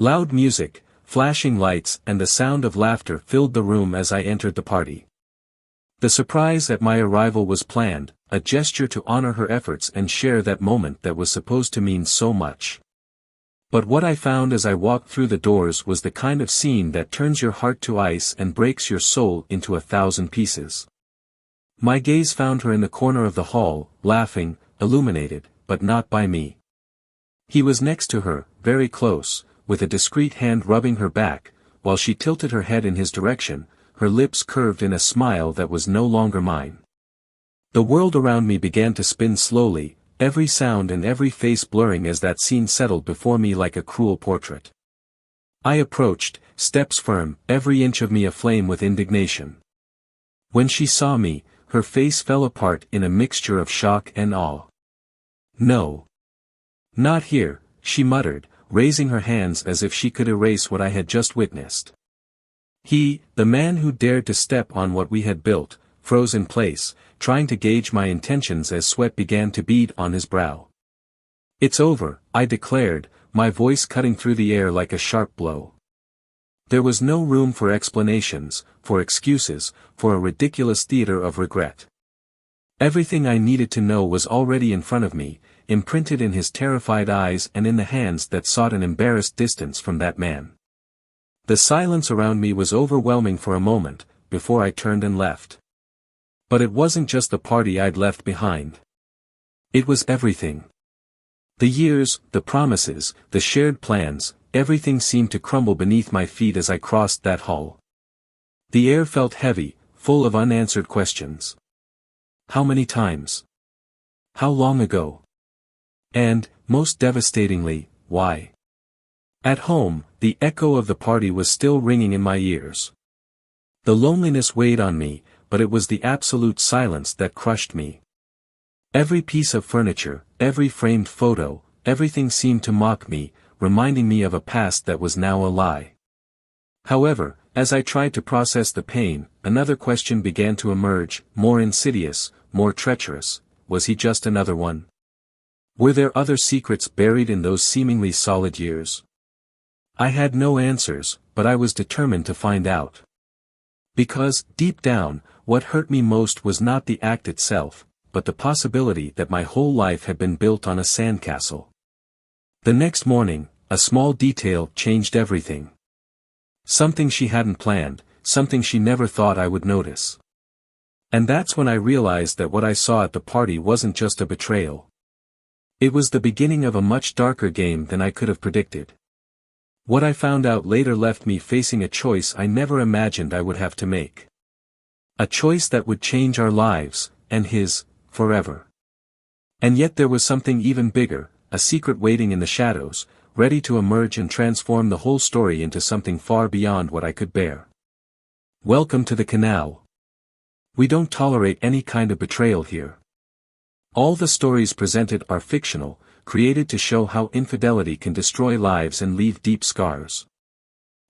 Loud music, flashing lights and the sound of laughter filled the room as I entered the party. The surprise at my arrival was planned, a gesture to honor her efforts and share that moment that was supposed to mean so much. But what I found as I walked through the doors was the kind of scene that turns your heart to ice and breaks your soul into 1,000 pieces. My gaze found her in the corner of the hall, laughing, illuminated, but not by me. He was next to her, very close, with a discreet hand rubbing her back, while she tilted her head in his direction, her lips curved in a smile that was no longer mine. The world around me began to spin slowly, every sound and every face blurring as that scene settled before me like a cruel portrait. I approached, steps firm, every inch of me aflame with indignation. When she saw me, her face fell apart in a mixture of shock and awe. "No. Not here," she muttered, raising her hands as if she could erase what I had just witnessed. He, the man who dared to step on what we had built, froze in place, trying to gauge my intentions as sweat began to bead on his brow. "It's over," I declared, my voice cutting through the air like a sharp blow. There was no room for explanations, for excuses, for a ridiculous theater of regret. Everything I needed to know was already in front of me, imprinted in his terrified eyes and in the hands that sought an embarrassed distance from that man. The silence around me was overwhelming for a moment, before I turned and left. But it wasn't just the party I'd left behind. It was everything. The years, the promises, the shared plans, everything seemed to crumble beneath my feet as I crossed that hall. The air felt heavy, full of unanswered questions. How many times? How long ago? And, most devastatingly, why? At home, the echo of the party was still ringing in my ears. The loneliness weighed on me, but it was the absolute silence that crushed me. Every piece of furniture, every framed photo, everything seemed to mock me, reminding me of a past that was now a lie. However, as I tried to process the pain, another question began to emerge, more insidious, more treacherous. Was he just another one? Were there other secrets buried in those seemingly solid years? I had no answers, but I was determined to find out. Because, deep down, what hurt me most was not the act itself, but the possibility that my whole life had been built on a sandcastle. The next morning, a small detail changed everything. Something she hadn't planned, something she never thought I would notice. And that's when I realized that what I saw at the party wasn't just a betrayal. It was the beginning of a much darker game than I could have predicted. What I found out later left me facing a choice I never imagined I would have to make. A choice that would change our lives, and his, forever. And yet there was something even bigger, a secret waiting in the shadows, ready to emerge and transform the whole story into something far beyond what I could bear. Welcome to the canal. We don't tolerate any kind of betrayal here. All the stories presented are fictional, created to show how infidelity can destroy lives and leave deep scars.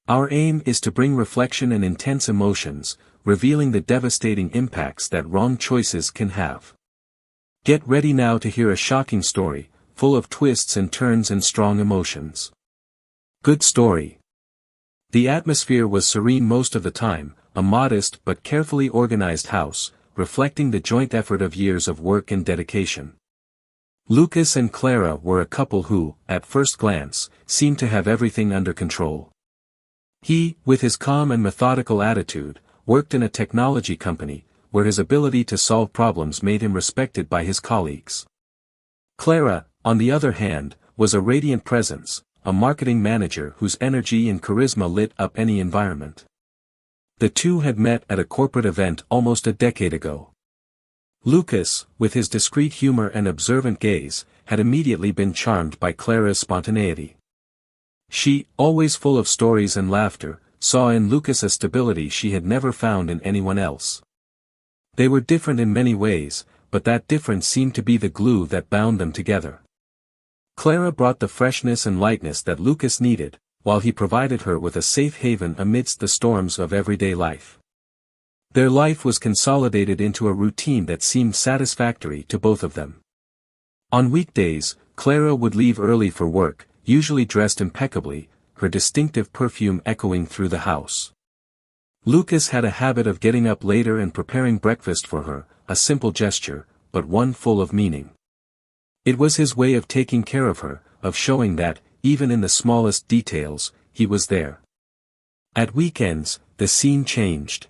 Our aim is to bring reflection and intense emotions, revealing the devastating impacts that wrong choices can have. Get ready now to hear a shocking story, full of twists and turns and strong emotions. Good story. The atmosphere was serene most of the time, a modest but carefully organized house, reflecting the joint effort of years of work and dedication. Lucas and Clara were a couple who, at first glance, seemed to have everything under control. He, with his calm and methodical attitude, worked in a technology company, where his ability to solve problems made him respected by his colleagues. Clara, on the other hand, was a radiant presence, a marketing manager whose energy and charisma lit up any environment. The two had met at a corporate event almost a decade ago. Lucas, with his discreet humor and observant gaze, had immediately been charmed by Clara's spontaneity. She, always full of stories and laughter, saw in Lucas a stability she had never found in anyone else. They were different in many ways, but that difference seemed to be the glue that bound them together. Clara brought the freshness and lightness that Lucas needed, while he provided her with a safe haven amidst the storms of everyday life. Their life was consolidated into a routine that seemed satisfactory to both of them. On weekdays, Clara would leave early for work, usually dressed impeccably, her distinctive perfume echoing through the house. Lucas had a habit of getting up later and preparing breakfast for her, a simple gesture, but one full of meaning. It was his way of taking care of her, of showing that, even in the smallest details, he was there. At weekends, the scene changed.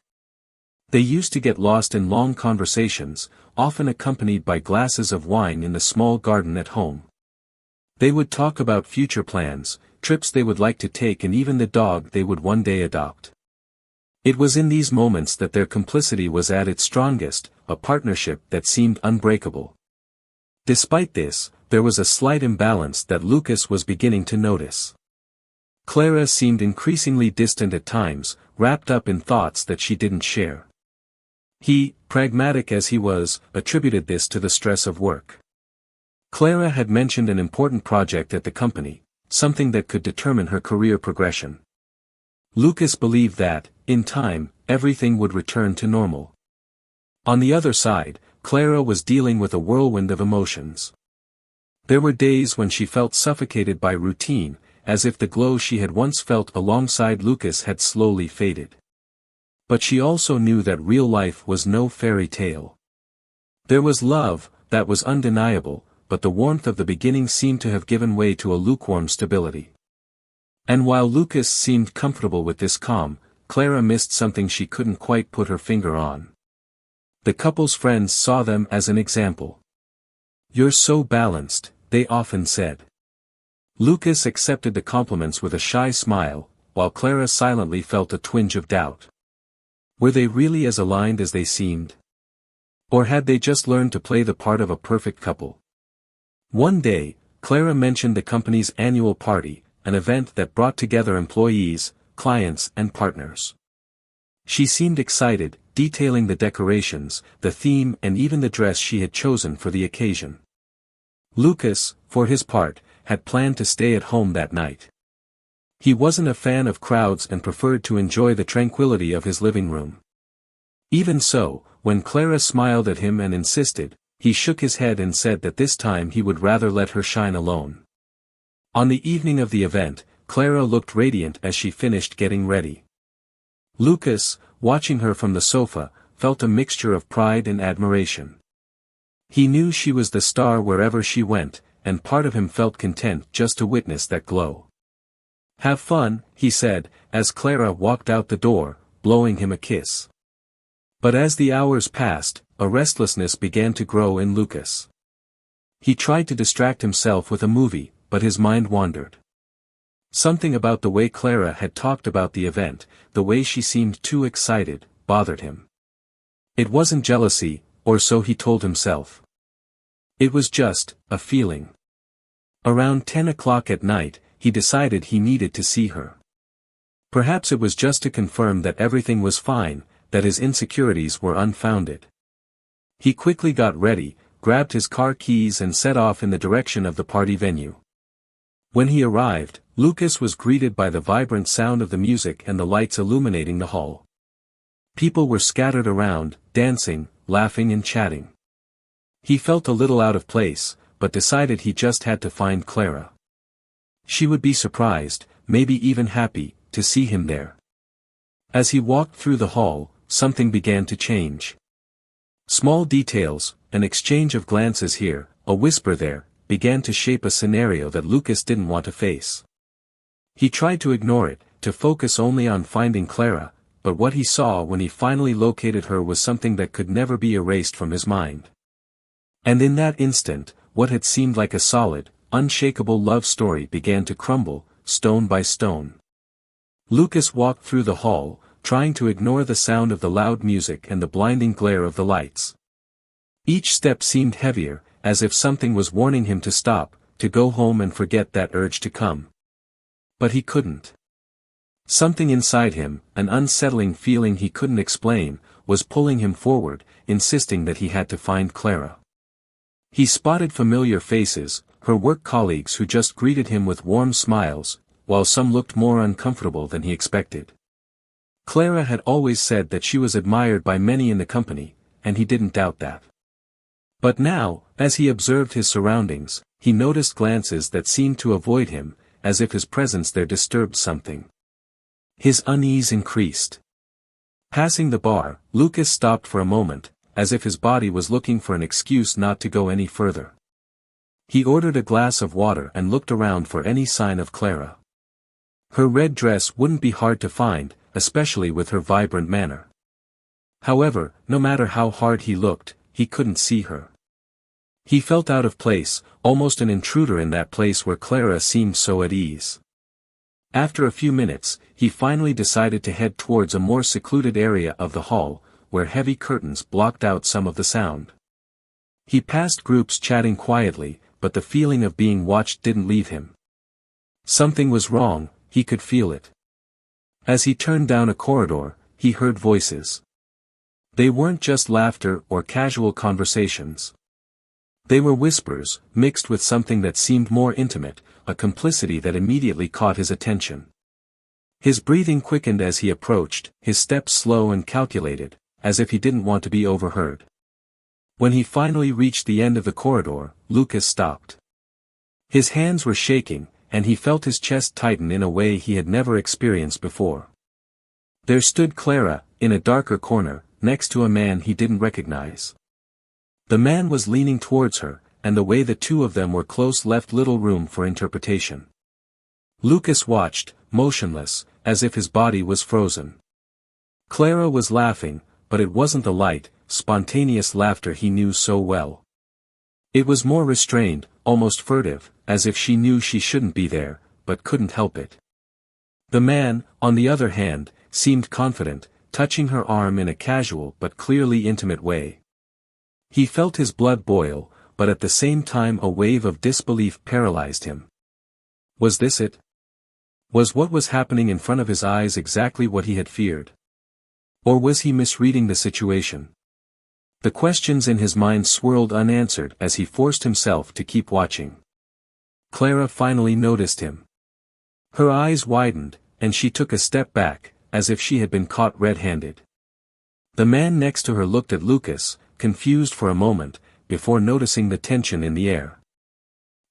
They used to get lost in long conversations, often accompanied by glasses of wine in the small garden at home. They would talk about future plans, trips they would like to take, and even the dog they would one day adopt. It was in these moments that their complicity was at its strongest, a partnership that seemed unbreakable. Despite this, there was a slight imbalance that Lucas was beginning to notice. Clara seemed increasingly distant at times, wrapped up in thoughts that she didn't share. He, pragmatic as he was, attributed this to the stress of work. Clara had mentioned an important project at the company, something that could determine her career progression. Lucas believed that, in time, everything would return to normal. On the other side, Clara was dealing with a whirlwind of emotions. There were days when she felt suffocated by routine, as if the glow she had once felt alongside Lucas had slowly faded. But she also knew that real life was no fairy tale. There was love, that was undeniable, but the warmth of the beginning seemed to have given way to a lukewarm stability. And while Lucas seemed comfortable with this calm, Clara missed something she couldn't quite put her finger on. The couple's friends saw them as an example. "You're so balanced," they often said. Lucas accepted the compliments with a shy smile, while Clara silently felt a twinge of doubt. Were they really as aligned as they seemed? Or had they just learned to play the part of a perfect couple? One day, Clara mentioned the company's annual party, an event that brought together employees, clients, and partners. She seemed excited, detailing the decorations, the theme, and even the dress she had chosen for the occasion. Lucas, for his part, had planned to stay at home that night. He wasn't a fan of crowds and preferred to enjoy the tranquility of his living room. Even so, when Clara smiled at him and insisted, he shook his head and said that this time he would rather let her shine alone. On the evening of the event, Clara looked radiant as she finished getting ready. Lucas, watching her from the sofa, felt a mixture of pride and admiration. He knew she was the star wherever she went, and part of him felt content just to witness that glow. "Have fun," he said, as Clara walked out the door, blowing him a kiss. But as the hours passed, a restlessness began to grow in Lucas. He tried to distract himself with a movie, but his mind wandered. Something about the way Clara had talked about the event, the way she seemed too excited, bothered him. It wasn't jealousy, or so he told himself. It was just a feeling. Around 10 o'clock at night, he decided he needed to see her. Perhaps it was just to confirm that everything was fine, that his insecurities were unfounded. He quickly got ready, grabbed his car keys and set off in the direction of the party venue. When he arrived, Lucas was greeted by the vibrant sound of the music and the lights illuminating the hall. People were scattered around, dancing, laughing and chatting. He felt a little out of place, but decided he just had to find Clara. She would be surprised, maybe even happy, to see him there. As he walked through the hall, something began to change. Small details, an exchange of glances here, a whisper there, began to shape a scenario that Lucas didn't want to face. He tried to ignore it, to focus only on finding Clara, but what he saw when he finally located her was something that could never be erased from his mind. And in that instant, what had seemed like a solid, unshakable love story began to crumble, stone by stone. Lucas walked through the hall, trying to ignore the sound of the loud music and the blinding glare of the lights. Each step seemed heavier, as if something was warning him to stop, to go home and forget that urge to come. But he couldn't. Something inside him, an unsettling feeling he couldn't explain, was pulling him forward, insisting that he had to find Clara. He spotted familiar faces, her work colleagues who just greeted him with warm smiles, while some looked more uncomfortable than he expected. Clara had always said that she was admired by many in the company, and he didn't doubt that. But now, as he observed his surroundings, he noticed glances that seemed to avoid him, as if his presence there disturbed something. His unease increased. Passing the bar, Lucas stopped for a moment, as if his body was looking for an excuse not to go any further. He ordered a glass of water and looked around for any sign of Clara. Her red dress wouldn't be hard to find, especially with her vibrant manner. However, no matter how hard he looked, he couldn't see her. He felt out of place, almost an intruder in that place where Clara seemed so at ease. After a few minutes, he finally decided to head towards a more secluded area of the hall, where heavy curtains blocked out some of the sound. He passed groups chatting quietly, but the feeling of being watched didn't leave him. Something was wrong, he could feel it. As he turned down a corridor, he heard voices. They weren't just laughter or casual conversations. They were whispers, mixed with something that seemed more intimate, a complicity that immediately caught his attention. His breathing quickened as he approached, his steps slow and calculated, as if he didn't want to be overheard. When he finally reached the end of the corridor, Lucas stopped. His hands were shaking, and he felt his chest tighten in a way he had never experienced before. There stood Clara, in a darker corner, next to a man he didn't recognize. The man was leaning towards her, and the way the two of them were close left little room for interpretation. Lucas watched, motionless, as if his body was frozen. Clara was laughing, but it wasn't the light, spontaneous laughter he knew so well. It was more restrained, almost furtive, as if she knew she shouldn't be there, but couldn't help it. The man, on the other hand, seemed confident, touching her arm in a casual but clearly intimate way. He felt his blood boil, but at the same time a wave of disbelief paralyzed him. Was this it? Was what was happening in front of his eyes exactly what he had feared? Or was he misreading the situation? The questions in his mind swirled unanswered as he forced himself to keep watching. Clara finally noticed him. Her eyes widened, and she took a step back, as if she had been caught red-handed. The man next to her looked at Lucas, confused for a moment, before noticing the tension in the air.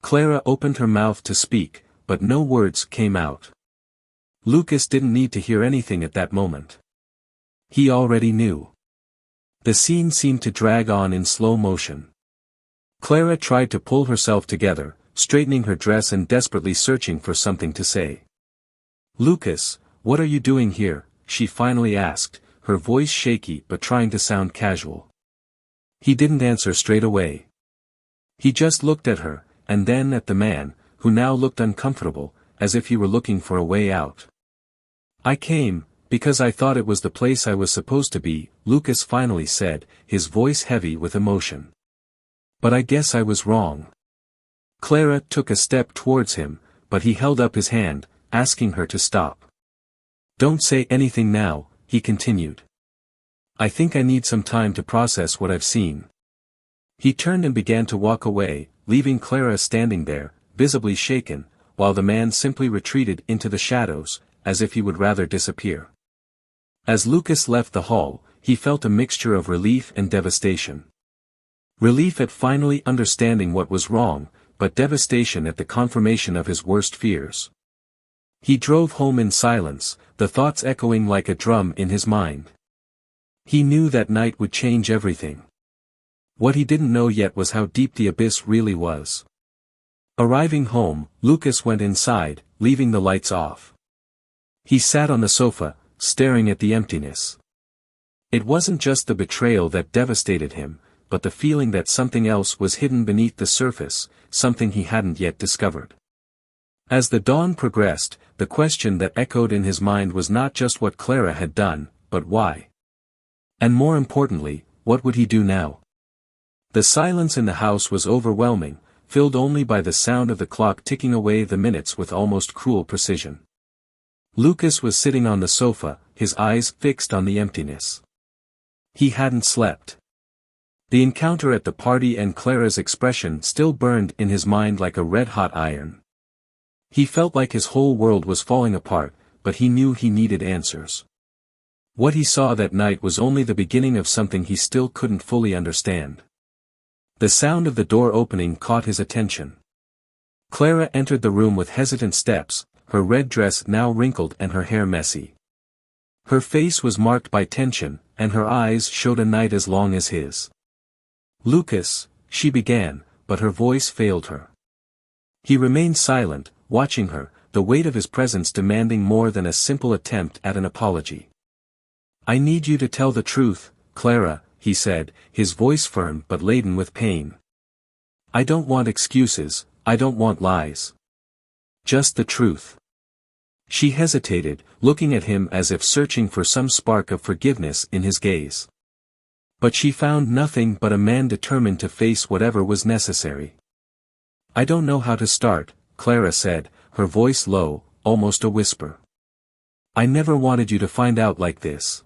Clara opened her mouth to speak, but no words came out. Lucas didn't need to hear anything at that moment. He already knew. The scene seemed to drag on in slow motion. Clara tried to pull herself together, straightening her dress and desperately searching for something to say. "Lucas, what are you doing here?" she finally asked, her voice shaky but trying to sound casual. He didn't answer straight away. He just looked at her, and then at the man, who now looked uncomfortable, as if he were looking for a way out. "I came, because I thought it was the place I was supposed to be," Lucas finally said, his voice heavy with emotion. "But I guess I was wrong." Clara took a step towards him, but he held up his hand, asking her to stop. "Don't say anything now," he continued. "I think I need some time to process what I've seen." He turned and began to walk away, leaving Clara standing there, visibly shaken, while the man simply retreated into the shadows, as if he would rather disappear. As Lucas left the hall, he felt a mixture of relief and devastation. Relief at finally understanding what was wrong, but devastation at the confirmation of his worst fears. He drove home in silence, the thoughts echoing like a drum in his mind. He knew that night would change everything. What he didn't know yet was how deep the abyss really was. Arriving home, Lucas went inside, leaving the lights off. He sat on the sofa, staring at the emptiness. It wasn't just the betrayal that devastated him, but the feeling that something else was hidden beneath the surface, something he hadn't yet discovered. As the dawn progressed, the question that echoed in his mind was not just what Clara had done, but why. And more importantly, what would he do now? The silence in the house was overwhelming, filled only by the sound of the clock ticking away the minutes with almost cruel precision. Lucas was sitting on the sofa, his eyes fixed on the emptiness. He hadn't slept. The encounter at the party and Clara's expression still burned in his mind like a red-hot iron. He felt like his whole world was falling apart, but he knew he needed answers. What he saw that night was only the beginning of something he still couldn't fully understand. The sound of the door opening caught his attention. Clara entered the room with hesitant steps, her red dress now wrinkled and her hair messy. Her face was marked by tension, and her eyes showed a night as long as his. "Lucas," she began, but her voice failed her. He remained silent, watching her, the weight of his presence demanding more than a simple attempt at an apology. "I need you to tell the truth, Clara," he said, his voice firm but laden with pain. "I don't want excuses, I don't want lies. Just the truth." She hesitated, looking at him as if searching for some spark of forgiveness in his gaze. But she found nothing but a man determined to face whatever was necessary. "I don't know how to start," Clara said, her voice low, almost a whisper. "I never wanted you to find out like this.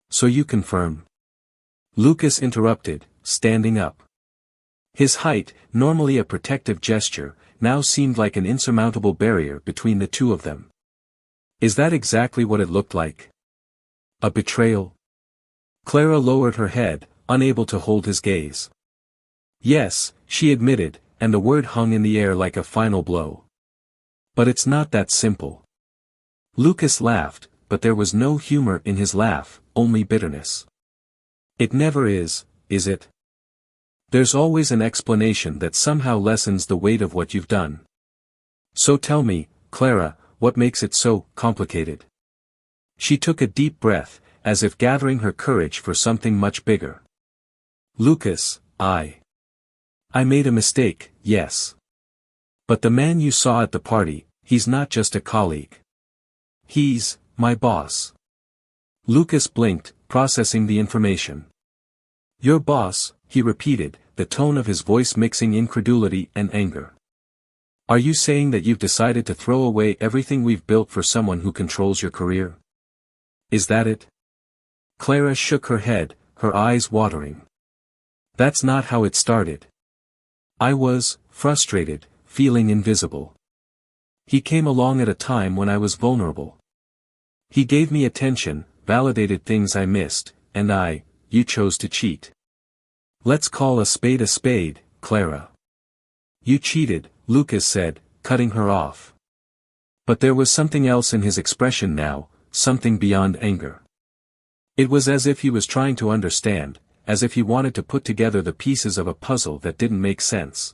So you confirm?" Lucas interrupted, standing up. His height, normally a protective gesture, now seemed like an insurmountable barrier between the two of them. "Is that exactly what it looked like? A betrayal?" Clara lowered her head, unable to hold his gaze. "Yes," she admitted, and the word hung in the air like a final blow. "But it's not that simple." Lucas laughed, but there was no humor in his laugh, only bitterness. "It never is it? There's always an explanation that somehow lessens the weight of what you've done. So tell me, Clara, what makes it so complicated?" She took a deep breath, as if gathering her courage for something much bigger. "Lucas, I made a mistake, yes. But the man you saw at the party, he's not just a colleague. He's my boss." Lucas blinked, processing the information. "Your boss," he repeated, the tone of his voice mixing incredulity and anger. "Are you saying that you've decided to throw away everything we've built for someone who controls your career? Is that it?" Clara shook her head, her eyes watering. "That's not how it started. I was frustrated, feeling invisible. He came along at a time when I was vulnerable. He gave me attention, validated things I missed, and you chose to cheat. Let's call a spade, Clara." "You cheated," Lucas said, cutting her off. But there was something else in his expression now, something beyond anger. It was as if he was trying to understand, as if he wanted to put together the pieces of a puzzle that didn't make sense.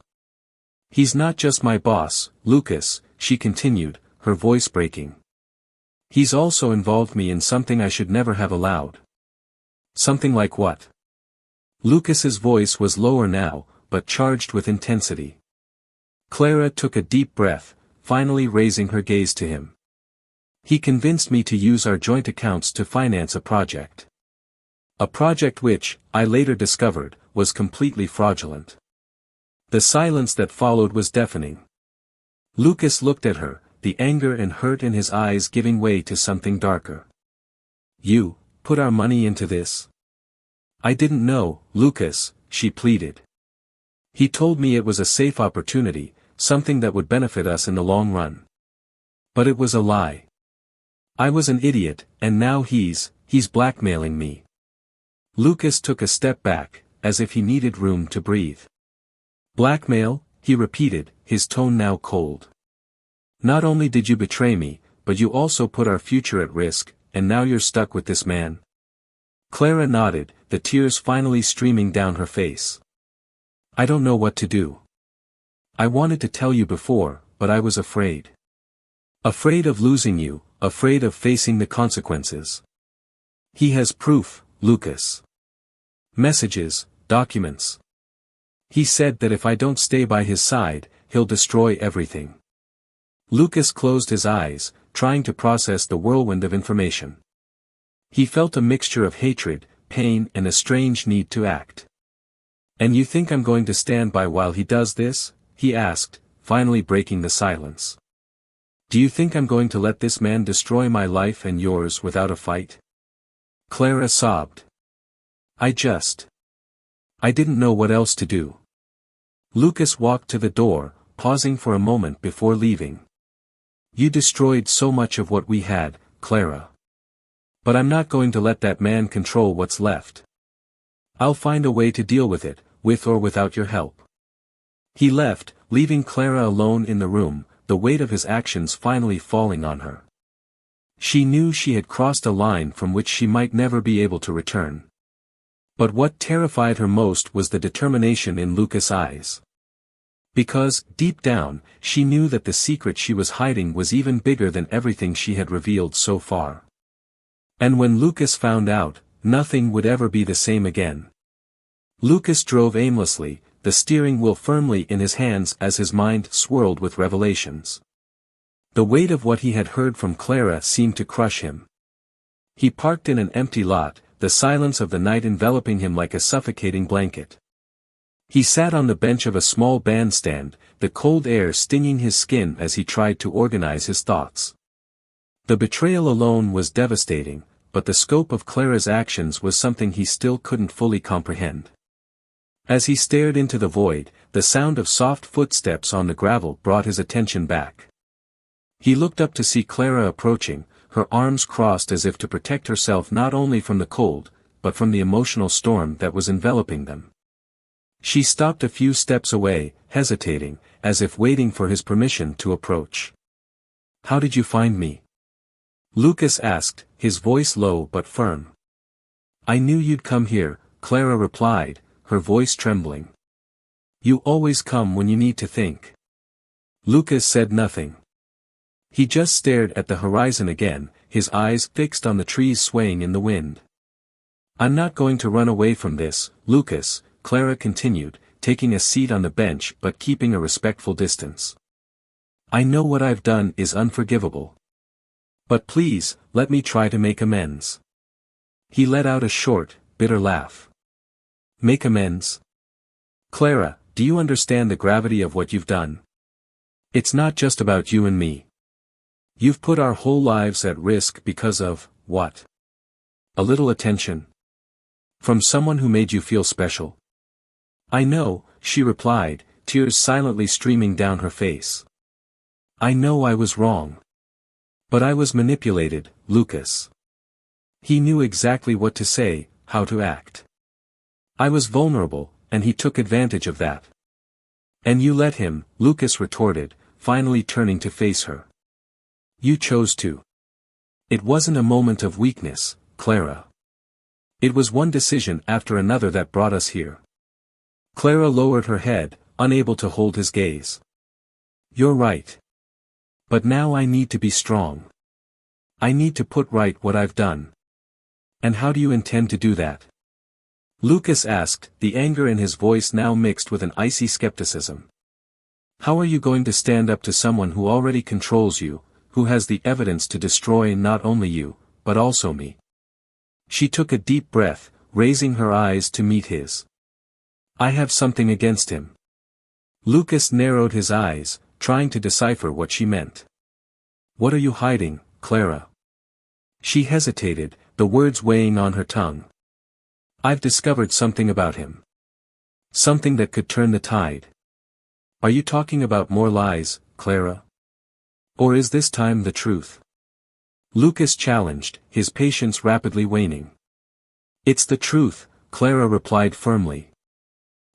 "He's not just my boss, Lucas," she continued, her voice breaking. "He's also involved me in something I should never have allowed." "Something like what?" Lucas's voice was lower now, but charged with intensity. Clara took a deep breath, finally raising her gaze to him. "He convinced me to use our joint accounts to finance a project. A project which, I later discovered, was completely fraudulent." The silence that followed was deafening. Lucas looked at her, the anger and hurt in his eyes giving way to something darker. "You put our money into this?" "I didn't know, Lucas," she pleaded. "He told me it was a safe opportunity, something that would benefit us in the long run. But it was a lie. I was an idiot, and now he's blackmailing me." Lucas took a step back, as if he needed room to breathe. "Blackmail?" he repeated, his tone now cold. "Not only did you betray me, but you also put our future at risk, and now you're stuck with this man?" Clara nodded, the tears finally streaming down her face. "I don't know what to do. I wanted to tell you before, but I was afraid. Afraid of losing you, afraid of facing the consequences." "He has proof, Lucas. Messages, documents. He said that if I don't stay by his side, he'll destroy everything." Lucas closed his eyes, trying to process the whirlwind of information. He felt a mixture of hatred, pain and a strange need to act. "And you think I'm going to stand by while he does this?" he asked, finally breaking the silence. "Do you think I'm going to let this man destroy my life and yours without a fight?" Clara sobbed. I didn't know what else to do." Lucas walked to the door, pausing for a moment before leaving. "You destroyed so much of what we had, Clara. But I'm not going to let that man control what's left. I'll find a way to deal with it, with or without your help." He left, leaving Clara alone in the room, the weight of his actions finally falling on her. She knew she had crossed a line from which she might never be able to return. But what terrified her most was the determination in Lucas' eyes. Because, deep down, she knew that the secret she was hiding was even bigger than everything she had revealed so far. And when Lucas found out, nothing would ever be the same again. Lucas drove aimlessly, the steering wheel firmly in his hands as his mind swirled with revelations. The weight of what he had heard from Clara seemed to crush him. He parked in an empty lot, the silence of the night enveloping him like a suffocating blanket. He sat on the bench of a small bandstand, the cold air stinging his skin as he tried to organize his thoughts. The betrayal alone was devastating, but the scope of Clara's actions was something he still couldn't fully comprehend. As he stared into the void, the sound of soft footsteps on the gravel brought his attention back. He looked up to see Clara approaching, her arms crossed as if to protect herself not only from the cold, but from the emotional storm that was enveloping them. She stopped a few steps away, hesitating, as if waiting for his permission to approach. "How did you find me?" Lucas asked, his voice low but firm. "I knew you'd come here," Clara replied, her voice trembling. "You always come when you need to think." Lucas said nothing. He just stared at the horizon again, his eyes fixed on the trees swaying in the wind. "I'm not going to run away from this, Lucas," Clara continued, taking a seat on the bench but keeping a respectful distance. "I know what I've done is unforgivable. But please, let me try to make amends." He let out a short, bitter laugh. "Make amends? Clara, do you understand the gravity of what you've done? It's not just about you and me. You've put our whole lives at risk because of, what? A little attention? From someone who made you feel special?" "I know," she replied, tears silently streaming down her face. "I know I was wrong. But I was manipulated, Lucas." He knew exactly what to say, how to act. "I was vulnerable, and he took advantage of that." "And you let him," Lucas retorted, finally turning to face her. "You chose to. It wasn't a moment of weakness, Clara. It was one decision after another that brought us here." Clara lowered her head, unable to hold his gaze. "You're right. But now I need to be strong. I need to put right what I've done." "And how do you intend to do that?" Lucas asked, the anger in his voice now mixed with an icy skepticism. "How are you going to stand up to someone who already controls you, who has the evidence to destroy not only you, but also me?" She took a deep breath, raising her eyes to meet his. "I have something against him." Lucas narrowed his eyes, trying to decipher what she meant. "What are you hiding, Clara?" She hesitated, the words weighing on her tongue. "I've discovered something about him. Something that could turn the tide." "Are you talking about more lies, Clara? Or is this time the truth?" Lucas challenged, his patience rapidly waning. "It's the truth," Clara replied firmly.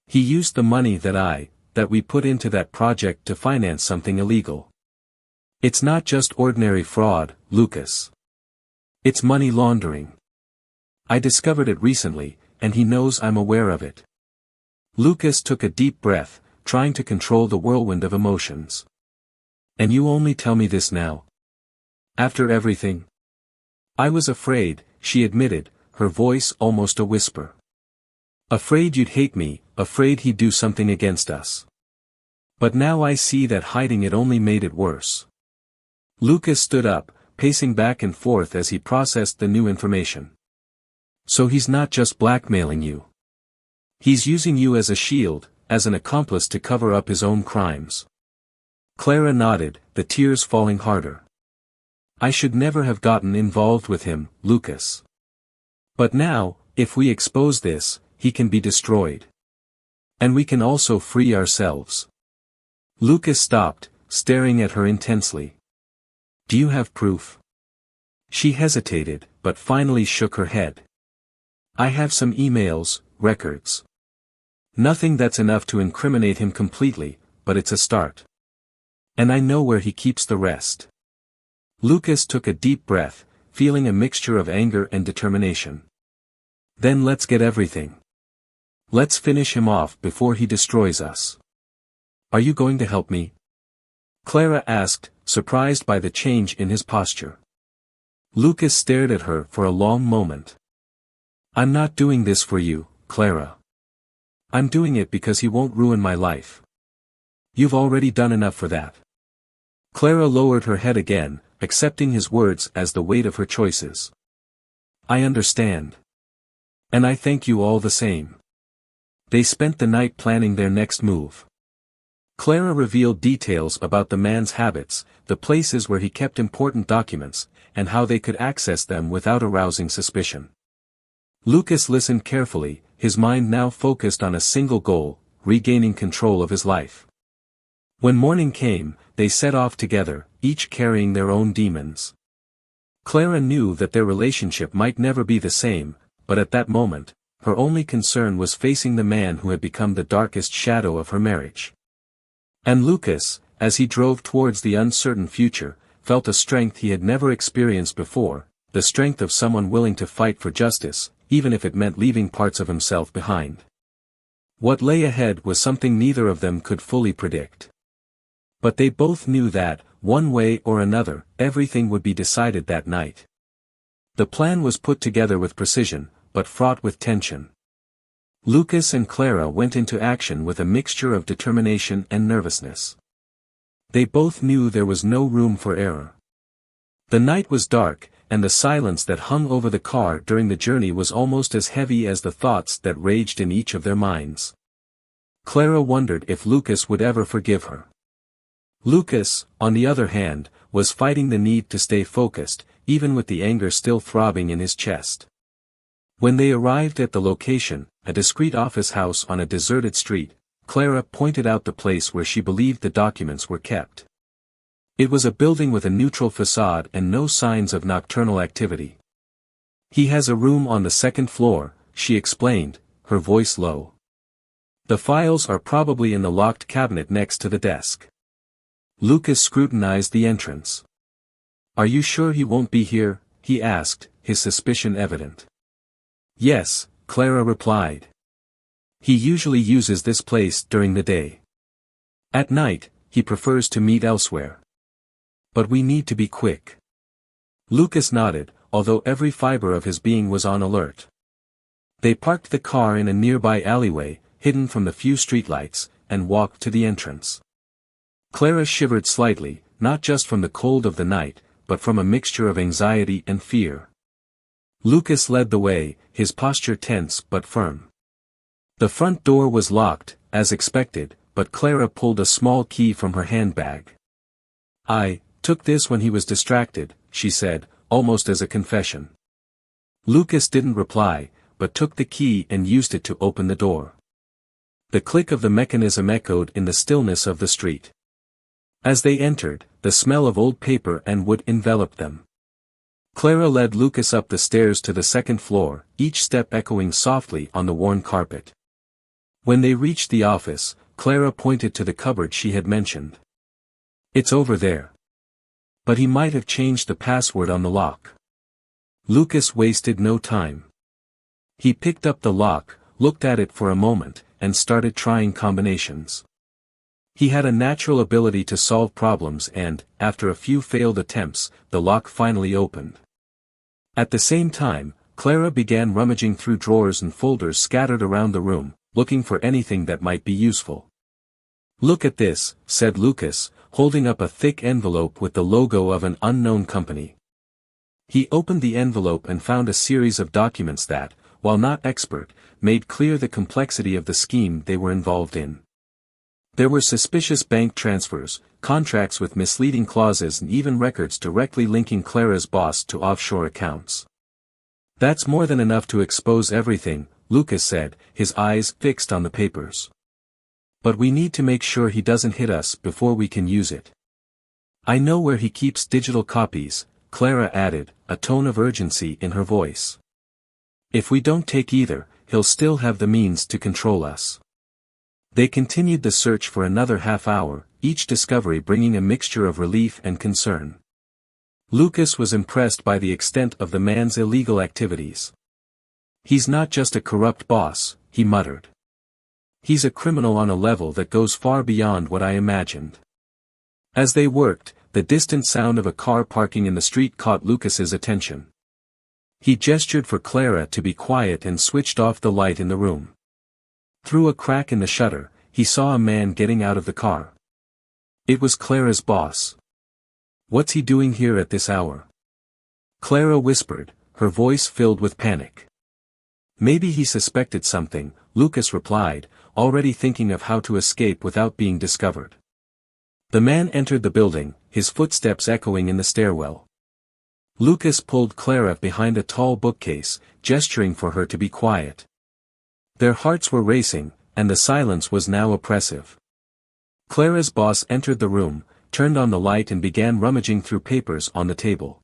"He used the money that we put into that project to finance something illegal. It's not just ordinary fraud, Lucas. It's money laundering. I discovered it recently, and he knows I'm aware of it." Lucas took a deep breath, trying to control the whirlwind of emotions. "And you only tell me this now? After everything?" "I was afraid," she admitted, her voice almost a whisper. "Afraid you'd hate me, afraid he'd do something against us. But now I see that hiding it only made it worse." Lucas stood up, pacing back and forth as he processed the new information. "So he's not just blackmailing you. He's using you as a shield, as an accomplice to cover up his own crimes." Clara nodded, the tears falling harder. "I should never have gotten involved with him, Lucas. But now, if we expose this, he can be destroyed. And we can also free ourselves." Lucas stopped, staring at her intensely. "Do you have proof?" She hesitated, but finally shook her head. "I have some emails, records. Nothing that's enough to incriminate him completely, but it's a start. And I know where he keeps the rest. Lucas took a deep breath, feeling a mixture of anger and determination. Then let's get everything. Let's finish him off before he destroys us. Are you going to help me? Clara asked, surprised by the change in his posture. Lucas stared at her for a long moment. I'm not doing this for you, Clara. I'm doing it because he won't ruin my life. You've already done enough for that. Clara lowered her head again, accepting his words as the weight of her choices. I understand. And I thank you all the same. They spent the night planning their next move. Clara revealed details about the man's habits, the places where he kept important documents, and how they could access them without arousing suspicion. Lucas listened carefully, his mind now focused on a single goal, regaining control of his life. When morning came, they set off together, each carrying their own demons. Clara knew that their relationship might never be the same, but at that moment, her only concern was facing the man who had become the darkest shadow of her marriage. And Lucas, as he drove towards the uncertain future, felt a strength he had never experienced before, the strength of someone willing to fight for justice, even if it meant leaving parts of himself behind. What lay ahead was something neither of them could fully predict. But they both knew that, one way or another, everything would be decided that night. The plan was put together with precision, but fraught with tension. Lucas and Clara went into action with a mixture of determination and nervousness. They both knew there was no room for error. The night was dark, and the silence that hung over the car during the journey was almost as heavy as the thoughts that raged in each of their minds. Clara wondered if Lucas would ever forgive her. Lucas, on the other hand, was fighting the need to stay focused, even with the anger still throbbing in his chest. When they arrived at the location, a discreet office house on a deserted street, Clara pointed out the place where she believed the documents were kept. It was a building with a neutral facade and no signs of nocturnal activity. He has a room on the second floor, she explained, her voice low. The files are probably in the locked cabinet next to the desk. Lucas scrutinized the entrance. Are you sure he won't be here? He asked, his suspicion evident. Yes, Clara replied. He usually uses this place during the day. At night, he prefers to meet elsewhere. But we need to be quick. Lucas nodded, although every fiber of his being was on alert. They parked the car in a nearby alleyway, hidden from the few streetlights, and walked to the entrance. Clara shivered slightly, not just from the cold of the night, but from a mixture of anxiety and fear. Lucas led the way, his posture tense but firm. The front door was locked, as expected, but Clara pulled a small key from her handbag. I took this when he was distracted, she said, almost as a confession. Lucas didn't reply, but took the key and used it to open the door. The click of the mechanism echoed in the stillness of the street. As they entered, the smell of old paper and wood enveloped them. Clara led Lucas up the stairs to the second floor, each step echoing softly on the worn carpet. When they reached the office, Clara pointed to the cupboard she had mentioned. It's over there. But he might have changed the password on the lock. Lucas wasted no time. He picked up the lock, looked at it for a moment, and started trying combinations. He had a natural ability to solve problems and, after a few failed attempts, the lock finally opened. At the same time, Clara began rummaging through drawers and folders scattered around the room, looking for anything that might be useful. Look at this, said Lucas, holding up a thick envelope with the logo of an unknown company. He opened the envelope and found a series of documents that, while not expert, made clear the complexity of the scheme they were involved in. There were suspicious bank transfers, contracts with misleading clauses and even records directly linking Clara's boss to offshore accounts. That's more than enough to expose everything, Lucas said, his eyes fixed on the papers. But we need to make sure he doesn't hit us before we can use it. I know where he keeps digital copies, Clara added, a tone of urgency in her voice. If we don't take either, he'll still have the means to control us. They continued the search for another half hour, each discovery bringing a mixture of relief and concern. Lucas was impressed by the extent of the man's illegal activities. "He's not just a corrupt boss," he muttered. "He's a criminal on a level that goes far beyond what I imagined." As they worked, the distant sound of a car parking in the street caught Lucas's attention. He gestured for Clara to be quiet and switched off the light in the room. Through a crack in the shutter, he saw a man getting out of the car. It was Clara's boss. "What's he doing here at this hour?" Clara whispered, her voice filled with panic. "Maybe he suspected something," Lucas replied, already thinking of how to escape without being discovered. The man entered the building, his footsteps echoing in the stairwell. Lucas pulled Clara behind a tall bookcase, gesturing for her to be quiet. Their hearts were racing, and the silence was now oppressive. Clara's boss entered the room, turned on the light and began rummaging through papers on the table.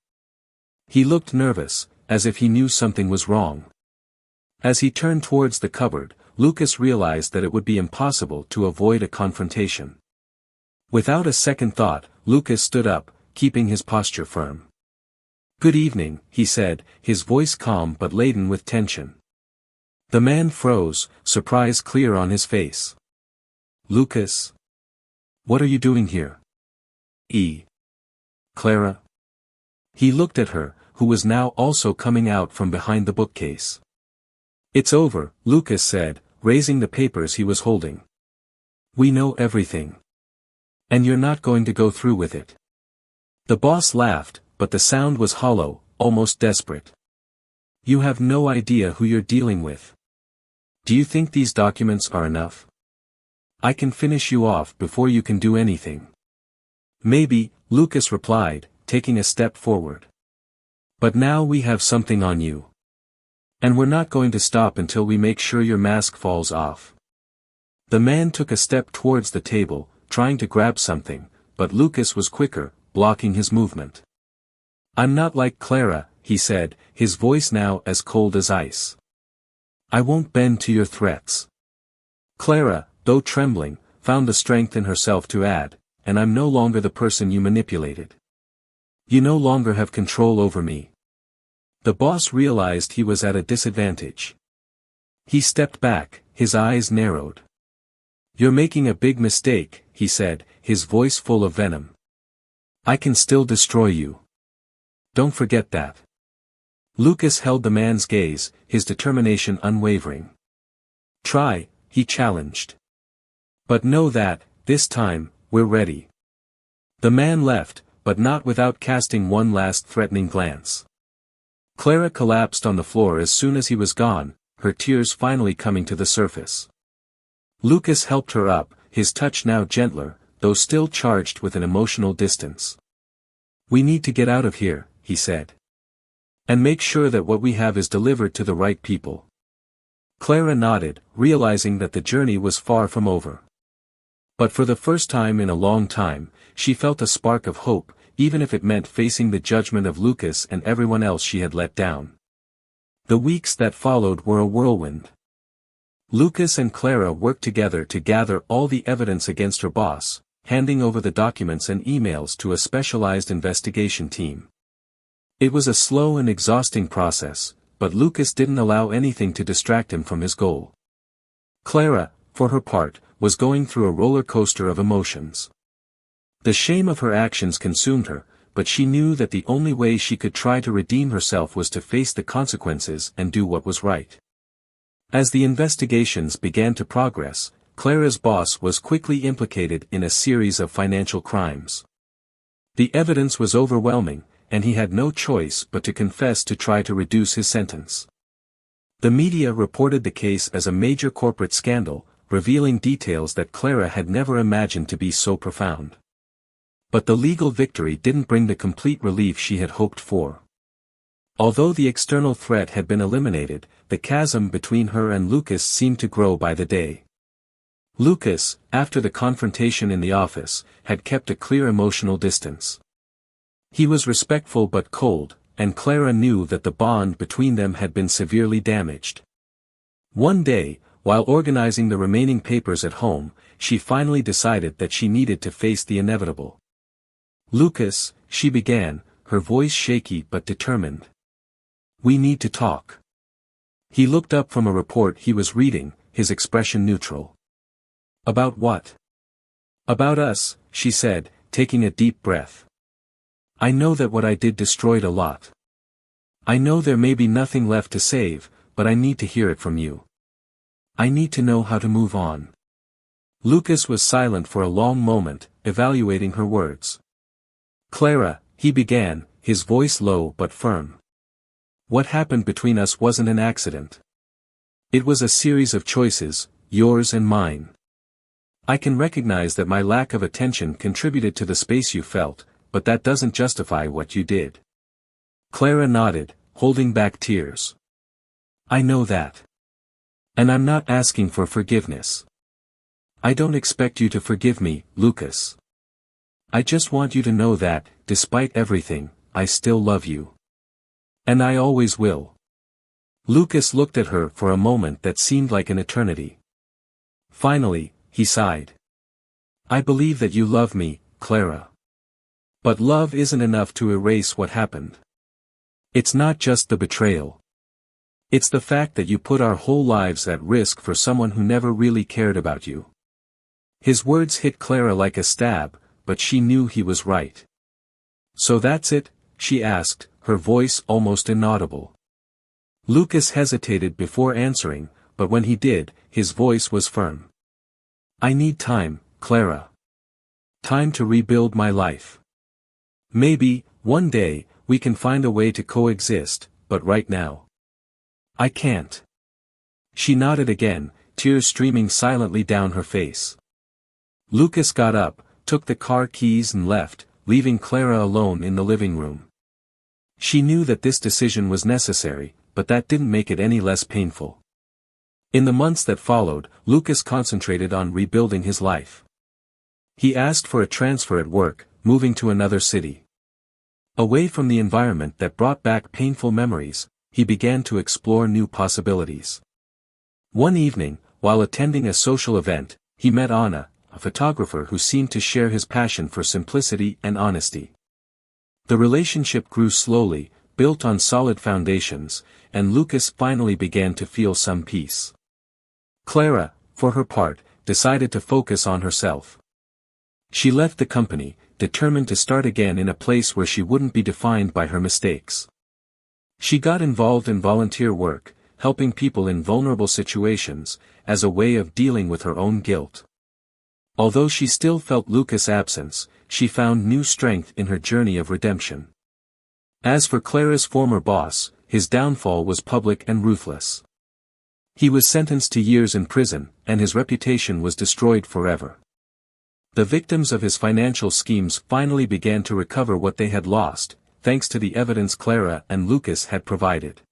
He looked nervous, as if he knew something was wrong. As he turned towards the cupboard, Lucas realized that it would be impossible to avoid a confrontation. Without a second thought, Lucas stood up, keeping his posture firm. "Good evening," he said, his voice calm but laden with tension. The man froze, surprise clear on his face. "Lucas? What are you doing here?" "Clara?" He looked at her, who was now also coming out from behind the bookcase. "It's over," Lucas said, raising the papers he was holding. "We know everything. And you're not going to go through with it." The boss laughed, but the sound was hollow, almost desperate. "You have no idea who you're dealing with. Do you think these documents are enough? I can finish you off before you can do anything." "Maybe," Lucas replied, taking a step forward. "But now we have something on you. And we're not going to stop until we make sure your mask falls off." The man took a step towards the table, trying to grab something, but Lucas was quicker, blocking his movement. "I'm not like Clara," he said, his voice now as cold as ice. "I won't bend to your threats." Clara, though trembling, found the strength in herself to add, "And I'm no longer the person you manipulated. You no longer have control over me." The boss realized he was at a disadvantage. He stepped back, his eyes narrowed. "You're making a big mistake," he said, his voice full of venom. "I can still destroy you. Don't forget that." Lucas held the man's gaze, his determination unwavering. "Try," he challenged. "But know that, this time, we're ready." The man left, but not without casting one last threatening glance. Clara collapsed on the floor as soon as he was gone, her tears finally coming to the surface. Lucas helped her up, his touch now gentler, though still charged with an emotional distance. "We need to get out of here," he said. "And make sure that what we have is delivered to the right people." Clara nodded, realizing that the journey was far from over. But for the first time in a long time, she felt a spark of hope, even if it meant facing the judgment of Lucas and everyone else she had let down. The weeks that followed were a whirlwind. Lucas and Clara worked together to gather all the evidence against her boss, handing over the documents and emails to a specialized investigation team. It was a slow and exhausting process, but Lucas didn't allow anything to distract him from his goal. Clara, for her part, was going through a roller coaster of emotions. The shame of her actions consumed her, but she knew that the only way she could try to redeem herself was to face the consequences and do what was right. As the investigations began to progress, Clara's boss was quickly implicated in a series of financial crimes. The evidence was overwhelming, and he had no choice but to confess to try to reduce his sentence. The media reported the case as a major corporate scandal, revealing details that Clara had never imagined to be so profound. But the legal victory didn't bring the complete relief she had hoped for. Although the external threat had been eliminated, the chasm between her and Lucas seemed to grow by the day. Lucas, after the confrontation in the office, had kept a clear emotional distance. He was respectful but cold, and Clara knew that the bond between them had been severely damaged. One day, while organizing the remaining papers at home, she finally decided that she needed to face the inevitable. "Lucas," she began, her voice shaky but determined. "We need to talk." He looked up from a report he was reading, his expression neutral. "About what?" "About us," she said, taking a deep breath. "I know that what I did destroyed a lot. I know there may be nothing left to save, but I need to hear it from you. I need to know how to move on." Lucas was silent for a long moment, evaluating her words. "Clara," he began, his voice low but firm. "What happened between us wasn't an accident. It was a series of choices, yours and mine. I can recognize that my lack of attention contributed to the space you felt, but that doesn't justify what you did." Clara nodded, holding back tears. "I know that. And I'm not asking for forgiveness. I don't expect you to forgive me, Lucas. I just want you to know that, despite everything, I still love you. And I always will." Lucas looked at her for a moment that seemed like an eternity. Finally, he sighed. "I believe that you love me, Clara. But love isn't enough to erase what happened. It's not just the betrayal. It's the fact that you put our whole lives at risk for someone who never really cared about you." His words hit Clara like a stab, but she knew he was right. "So that's it?" she asked, her voice almost inaudible. Lucas hesitated before answering, but when he did, his voice was firm. "I need time, Clara. Time to rebuild my life. Maybe, one day, we can find a way to coexist, but right now, I can't." She nodded again, tears streaming silently down her face. Lucas got up, took the car keys and left, leaving Clara alone in the living room. She knew that this decision was necessary, but that didn't make it any less painful. In the months that followed, Lucas concentrated on rebuilding his life. He asked for a transfer at work, moving to another city. Away from the environment that brought back painful memories, he began to explore new possibilities. One evening, while attending a social event, he met Anna, a photographer who seemed to share his passion for simplicity and honesty. The relationship grew slowly, built on solid foundations, and Lucas finally began to feel some peace. Clara, for her part, decided to focus on herself. She left the company, determined to start again in a place where she wouldn't be defined by her mistakes. She got involved in volunteer work, helping people in vulnerable situations, as a way of dealing with her own guilt. Although she still felt Lucas' absence, she found new strength in her journey of redemption. As for Clara's former boss, his downfall was public and ruthless. He was sentenced to years in prison, and his reputation was destroyed forever. The victims of his financial schemes finally began to recover what they had lost, thanks to the evidence Clara and Lucas had provided.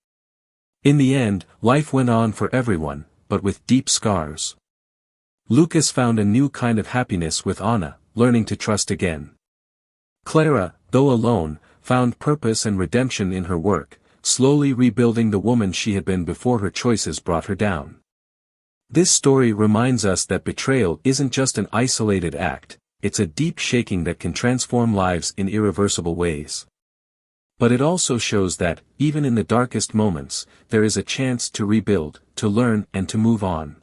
In the end, life went on for everyone, but with deep scars. Lucas found a new kind of happiness with Anna, learning to trust again. Clara, though alone, found purpose and redemption in her work, slowly rebuilding the woman she had been before her choices brought her down. This story reminds us that betrayal isn't just an isolated act, it's a deep shaking that can transform lives in irreversible ways. But it also shows that, even in the darkest moments, there is a chance to rebuild, to learn and to move on.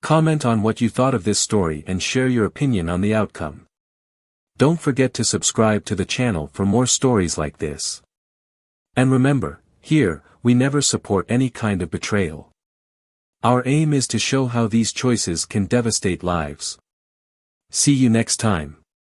Comment on what you thought of this story and share your opinion on the outcome. Don't forget to subscribe to the channel for more stories like this. And remember, here, we never support any kind of betrayal. Our aim is to show how these choices can devastate lives. See you next time.